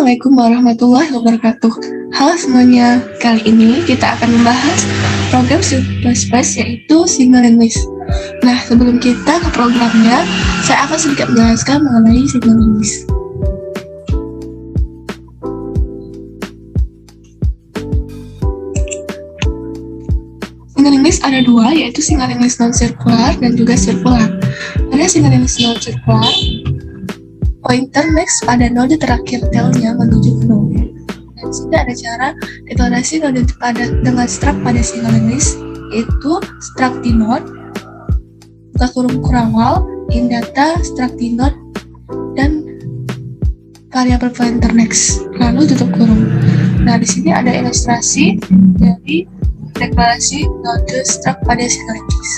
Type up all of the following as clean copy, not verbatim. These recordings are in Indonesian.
Assalamualaikum warahmatullahi wabarakatuh. Halo semuanya, kali ini kita akan membahas program C++ yaitu Single English. Nah, sebelum kita ke programnya, saya akan sedikit menjelaskan mengenai Single English. Single English ada dua, yaitu Single English non-circular dan juga circular. Pada Single English non-circular, pointer next pada node terakhir tailnya menuju ke node. Dan sini ada cara deklarasi node dengan struct pada Single English, yaitu struct dNode, buka kurung kurawal, indata, struct dNode, dan variabel pointer next, lalu tutup kurung. Nah, di sini ada ilustrasi dari deklarasi node struct pada Single English.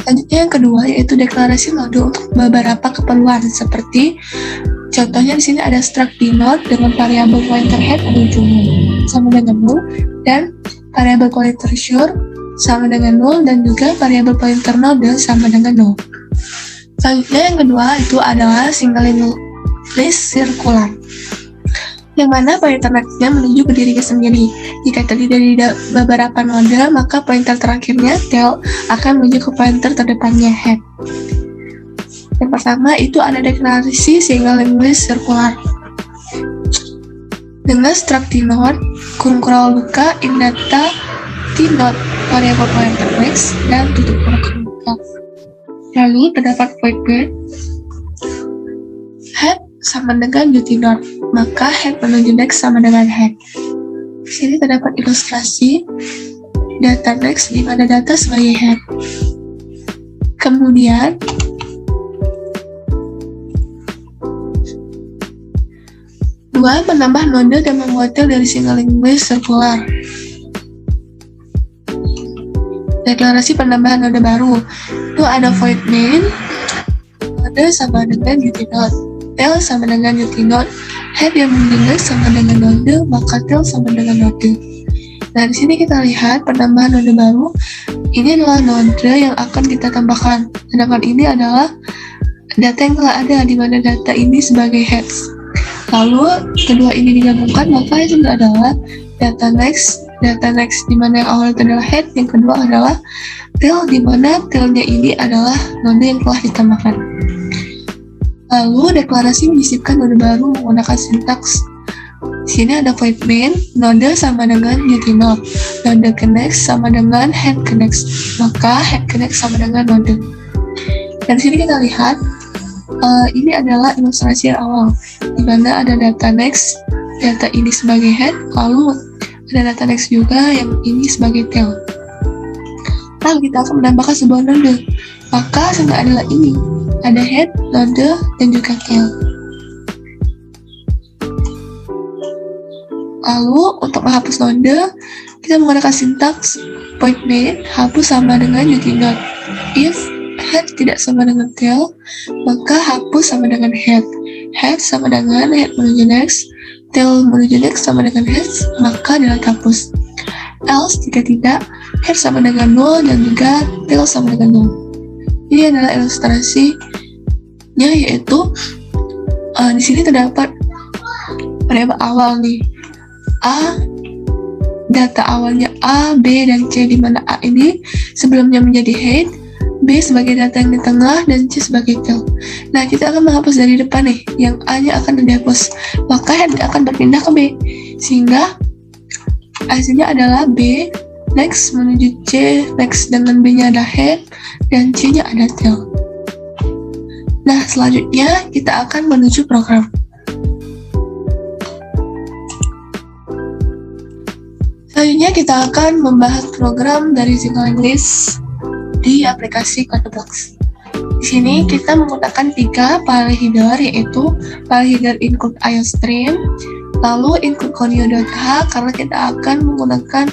Selanjutnya yang kedua yaitu deklarasi node untuk beberapa keperluan, seperti contohnya di sini ada struct dNode dengan variabel pointer head menuju null sama dengan null, dan variabel pointer sure sama dengan null, dan juga variabel pointer node sama dengan null. Selanjutnya yang kedua itu adalah Single English circular, yang mana pointer next-nya menuju ke dirinya sendiri. Jika terdiri dari beberapa node, maka pointer terakhirnya tail akan menuju ke pointer terdepannya head. Yang pertama itu ada deklarasi Single English circular dengan struct dNode, kurung kurawal buka, indata, dNode, variabel pointer next, dan tutup kurung buka. Lalu terdapat void main head sama dengan utNode, maka head menuju next sama dengan head. Di sini terdapat ilustrasi data next di mana data sebagai head. Kemudian dua, menambah node dan membuat tail dari Single English circular. Deklarasi penambahan node baru itu ada void main, node sama dengan utNode, tail sama dengan utNode, head yang mendengar sama dengan node, maka tail sama dengan node. Nah, di sini kita lihat penambahan node baru. Ini adalah node yang akan kita tambahkan. Sedangkan ini adalah data yang telah ada, di mana data ini sebagai heads. Lalu kedua ini digabungkan, maka itu adalah data next di mana yang awal itu adalah head, yang kedua adalah tail, di mana tailnya ini adalah node yang telah ditambahkan. Lalu deklarasi menyisipkan node baru menggunakan sintaks. Di sini ada void main, node sama dengan utNode, node connect sama dengan head connect, maka head connect sama dengan node. Dan di sini kita lihat ini adalah ilustrasi yang awal, di mana ada data next, data ini sebagai head, lalu ada data next juga yang ini sebagai tail. Lalu kita akan menambahkan sebuah node, maka semua adalah ini, ada head, node, dan juga tail. Lalu untuk menghapus node, kita menggunakan sintaks void main, hapus sama dengan utNode. If head tidak sama dengan tail, maka hapus sama dengan head. Head sama dengan head menuju next, tail menuju next sama dengan head, maka delete hapus. Else jika tidak, head sama dengan null dan juga tail sama dengan null. Ini adalah ilustrasinya, yaitu di sini terdapat variabel awal nih, A, data awalnya A, B, dan C, di mana A ini sebelumnya menjadi head, B sebagai data yang di tengah, dan C sebagai tail. Nah, kita akan menghapus dari depan nih, yang A-nya akan dihapus, maka head akan berpindah ke B, sehingga hasilnya adalah B, next menuju C, next dengan B-nya ada head, dan C-nya ada tail. Nah, selanjutnya kita akan menuju program. Selanjutnya kita akan membahas program dari Single English di aplikasi CodeBlocks. Di sini kita menggunakan 3 file header, yaitu file header include iostream, lalu include conio.h karena kita akan menggunakan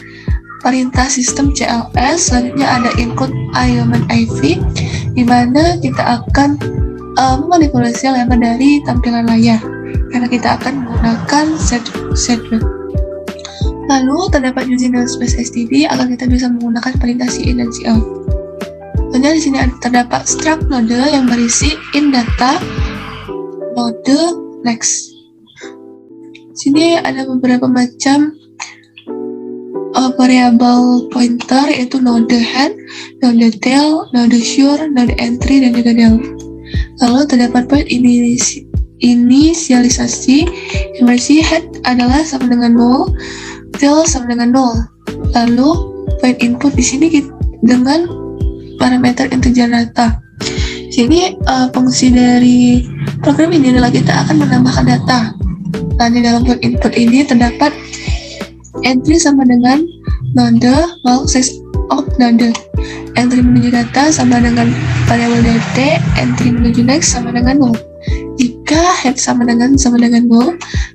perintah sistem CLS. Selanjutnya ada include iomain.iv, di mana kita akan memanipulasi lembar dari tampilan layar karena kita akan menggunakan setweb. Lalu terdapat using namespace std agar kita bisa menggunakan perintah cin dan cout. Contohnya di sini terdapat struct node yang berisi in data node next. Sini ada beberapa macam variabel pointer, yaitu node head, node tail, node sure, node entry, dan juga del. Lalu terdapat point inisialisasi yang berisi head adalah sama dengan 0, tail sama dengan 0. Lalu point input di sini dengan parameter integer data. Sini fungsi dari program ini adalah kita akan menambahkan data. Nah, di dalam point input ini terdapat entry sama dengan node, bulk size of node. Entry menuju data sama dengan variabel dt, entry menuju next sama dengan 0. Jika head sama dengan 0,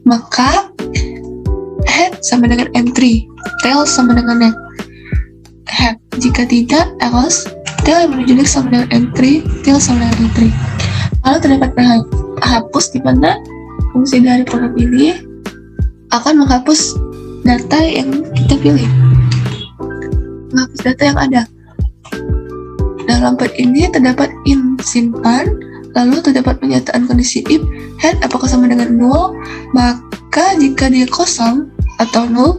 maka head sama dengan entry, tail sama dengan next, head. Jika tidak, else, tail yang menuju next sama dengan entry, tail sama dengan entry. Lalu terdapat hapus, di mana fungsi dari program ini akan menghapus data yang kita pilih, menghapus data yang ada. Dalam point ini terdapat in simpan, lalu terdapat pernyataan kondisi if head apakah sama dengan 0, maka jika dia kosong atau 0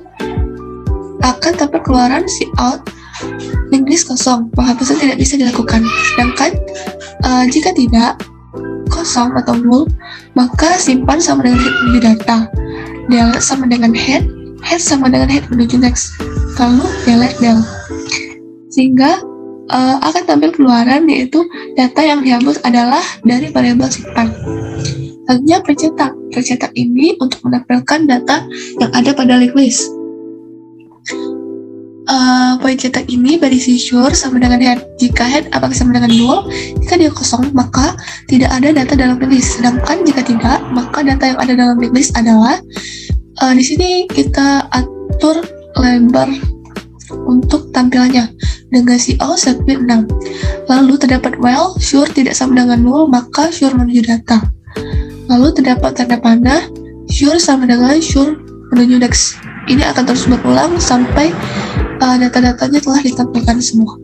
akan terdapat keluaran cout linked list kosong, penghapusan tidak bisa dilakukan. Sedangkan jika tidak kosong atau 0, maka simpan sama dengan head menuju data, del sama dengan head sama dengan head menuju next, lalu delete del, sehingga akan tampil keluaran, yaitu data yang dihapus adalah dari variabel simpan. Selanjutnya percetak ini untuk menampilkan data yang ada pada linked list. Point cetak ini berisi sure sama dengan head. Jika head apakah sama dengan 0, jika dia kosong maka tidak ada data dalam linked list. Sedangkan jika tidak, maka data yang ada dalam linked list adalah di sini kita atur lebar untuk tampilannya dengan CO set width 6. Lalu terdapat while sure tidak sama dengan 0, maka sure menuju data. Lalu terdapat tanda panah sure sama dengan sure menuju next. Ini akan terus berulang sampai data-datanya telah ditampilkan semua.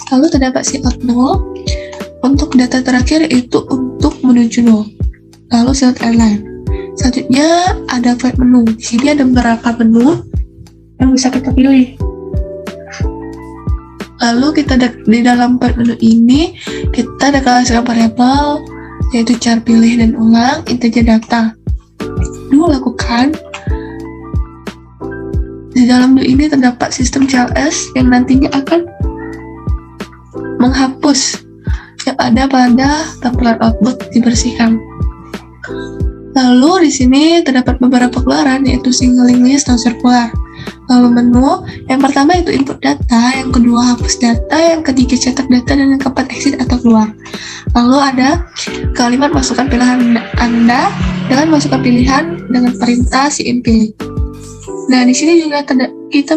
Lalu terdapat cout 0 untuk data terakhir, yaitu untuk menuju 0. Lalu cout align. Selanjutnya ada flight menu. Di sini ada beberapa menu yang bisa kita pilih. Lalu kita di dalam flight menu ini kita deklarasikan variabel, yaitu char pilih dan ulang integer data. Dua lakukan. Di dalam menu ini terdapat sistem CLS yang nantinya akan menghapus yang ada pada tampilan output dibersihkan. Lalu di sini terdapat beberapa keluaran, yaitu single linked list, non-circular. Lalu menu yang pertama itu input data, yang kedua hapus data, yang ketiga cetak data, dan yang keempat exit atau keluar. Lalu ada kalimat masukkan pilihan Anda dengan masukkan pilihan dengan perintah cin pilih. Nah, di sini juga kita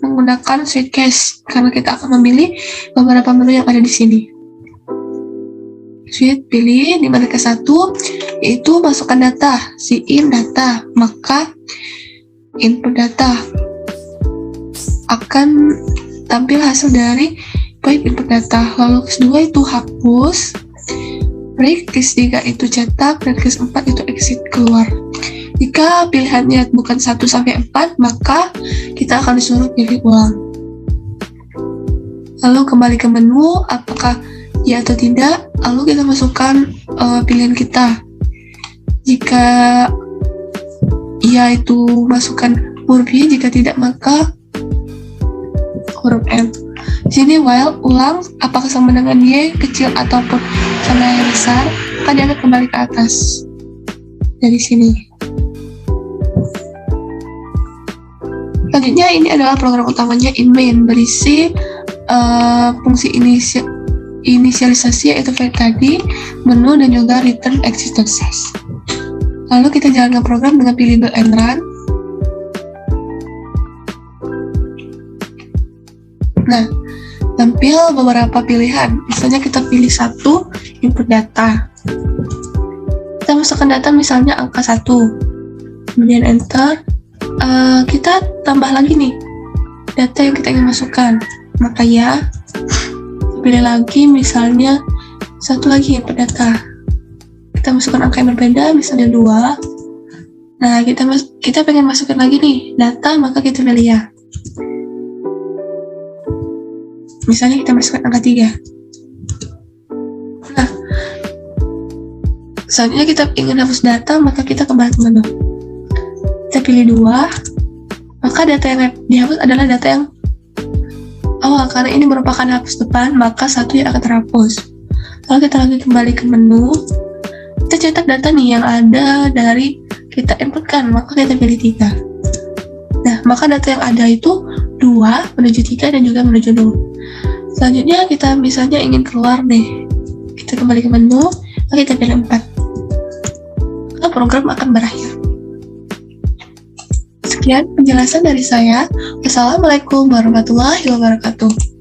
menggunakan switch case karena kita akan memilih beberapa menu yang ada di sini. Switch pilih di mana ke satu, yaitu masukkan data, cin data, maka input data akan tampil hasil dari point input data. Lalu case 2 itu hapus, break, case 3 itu cetak, dan case 4 itu exit keluar. Jika pilihannya bukan 1 sampai 4, maka kita akan disuruh pilih ulang. Lalu kembali ke menu, apakah ya atau tidak, lalu kita masukkan pilihan kita. Jika ya itu masukkan huruf Y, jika tidak maka huruf M. Di sini while ulang apakah sama dengan Y kecil ataupun sama yang besar, maka dia akan kembali ke atas dari sini. Selanjutnya ini adalah program utamanya in main, berisi fungsi inisialisasi, yaitu file tadi, menu, dan juga return exit success. Lalu kita jalankan program dengan pilih build and run. Nah, tampil beberapa pilihan. Misalnya kita pilih 1, input data. Kita masukkan data misalnya angka 1. Kemudian enter. Kita tambah lagi nih data yang kita ingin masukkan, maka ya pilih lagi misalnya 1 lagi input data, kita masukkan angka yang berbeda misalnya 2, Nah, kita pengen masukin lagi nih data, maka kita pilih ya. Misalnya kita masukkan angka 3. Nah, selanjutnya kita ingin hapus data, maka kita kembali ke menu. Kita pilih 2, maka data yang dihapus adalah data yang awal, karena ini merupakan hapus depan, maka 1 yang akan terhapus. Lalu kita lagi kembali ke menu, kita cetak data nih yang ada dari kita inputkan, maka kita pilih 3. Nah, maka data yang ada itu 2, menuju 3, dan juga menuju 0. Selanjutnya kita misalnya ingin keluar nih, kita kembali ke menu, maka kita pilih 4. Maka program akan berakhir. Sekian penjelasan dari saya. Wassalamualaikum warahmatullahi wabarakatuh.